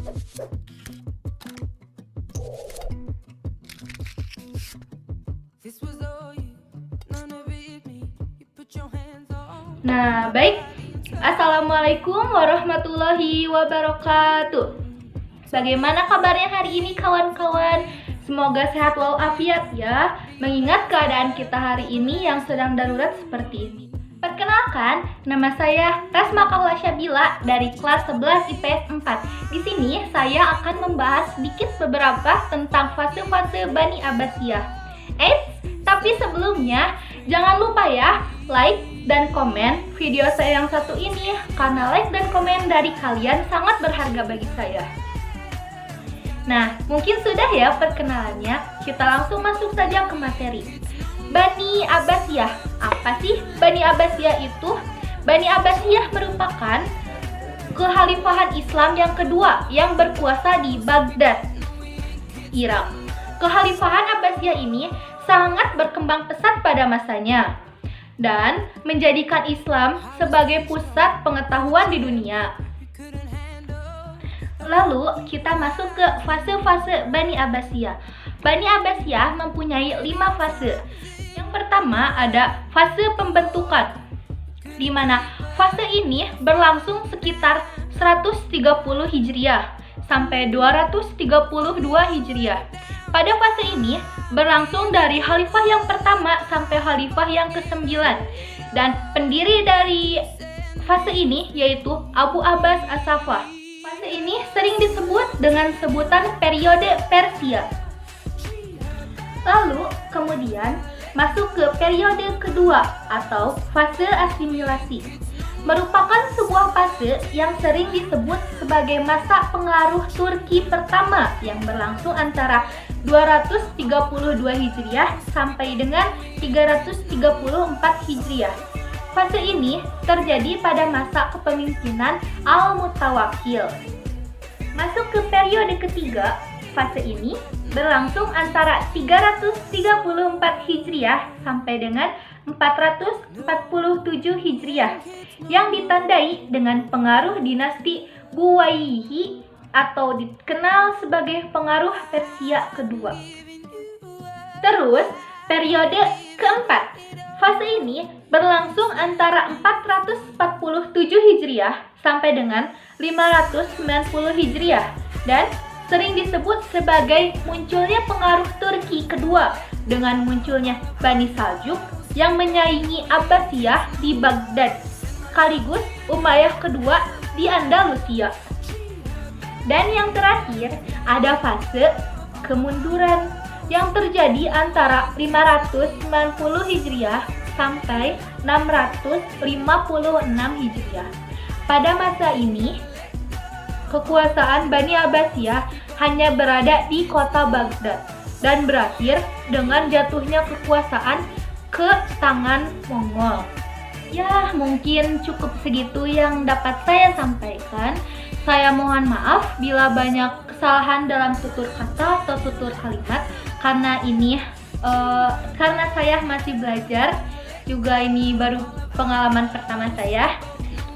Nah, baik. Assalamualaikum warahmatullahi wabarakatuh. Bagaimana kabarnya hari ini kawan-kawan? Semoga sehat walafiat ya, mengingat keadaan kita hari ini yang sedang darurat seperti ini. Perkenalkan, nama saya Rasma Kaula Syabila dari kelas 11 IPS 4. Di sini saya akan membahas sedikit beberapa tentang fase-fase Bani Abbasiyah. Tapi sebelumnya, jangan lupa ya, like dan komen video saya yang satu ini, karena like dan komen dari kalian sangat berharga bagi saya. Nah, mungkin sudah ya perkenalannya, kita langsung masuk saja ke materi. Bani Abbasiyah, apa sih Bani Abbasiyah itu? Bani Abbasiyah merupakan kekhalifahan Islam yang kedua yang berkuasa di Baghdad, Irak. Kekhalifahan Abbasiyah ini sangat berkembang pesat pada masanya dan menjadikan Islam sebagai pusat pengetahuan di dunia. Lalu kita masuk ke fase-fase Bani Abbasiyah. Bani Abbasiyah mempunyai 5 fase. Yang pertama ada fase pembentukan, di mana fase ini berlangsung sekitar 130 Hijriah sampai 232 Hijriah. Pada fase ini berlangsung dari khalifah yang pertama sampai khalifah yang ke-9, dan pendiri dari fase ini yaitu Abu Abbas As-Saffah. Fase ini sering disebut dengan sebutan periode Persia. Lalu kemudian masuk ke periode kedua atau fase asimilasi. Merupakan sebuah fase yang sering disebut sebagai masa pengaruh Turki pertama yang berlangsung antara 232 Hijriah sampai dengan 334 Hijriah. Fase ini terjadi pada masa kepemimpinan Al-Mutawakkil. Masuk ke periode ketiga, fase ini berlangsung antara 334 Hijriah sampai dengan 447 Hijriah yang ditandai dengan pengaruh dinasti Buwayhihi atau dikenal sebagai pengaruh Persia kedua. Terus, periode keempat. Fase ini berlangsung antara 447 Hijriah sampai dengan 590 Hijriah dan sering disebut sebagai munculnya pengaruh Turki kedua dengan munculnya Bani Saljuk yang menyaingi Abbasiyah di Baghdad, sekaligus Umayyah kedua di Andalusia. Dan yang terakhir, ada fase kemunduran yang terjadi antara 590 Hijriah sampai 656 Hijriah. Pada masa ini, kekuasaan Bani Abbasiyah hanya berada di kota Baghdad dan berakhir dengan jatuhnya kekuasaan ke tangan Mongol. Ya, mungkin cukup segitu yang dapat saya sampaikan. Saya mohon maaf bila banyak kesalahan dalam tutur kata atau tutur kalimat, karena ini karena saya masih belajar, juga ini baru pengalaman pertama saya.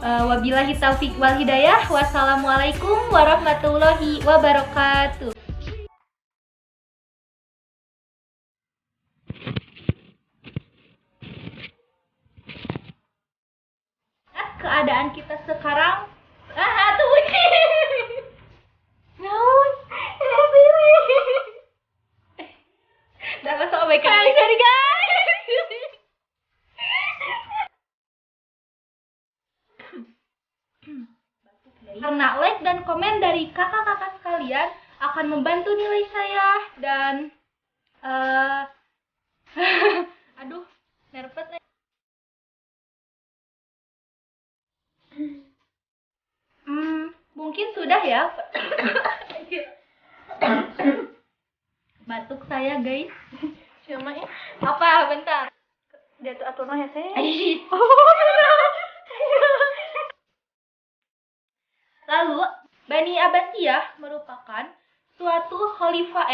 Wabillahi taufiq wal hidayah. Wassalamualaikum warahmatullahi wabarakatuh. Keadaan kita sekarang tuh bunyi. Naon? Dapat soal baik kali dari guys. Karena like dan komen dari kakak-kakak sekalian akan membantu nilai saya dan aduh, nervous. Mungkin sudah ya. Batuk saya guys. Cuma ya. Apa? Bentar. Dia tuh atur ya saya. Lalu Bani Abbasiyah merupakan suatu khalifah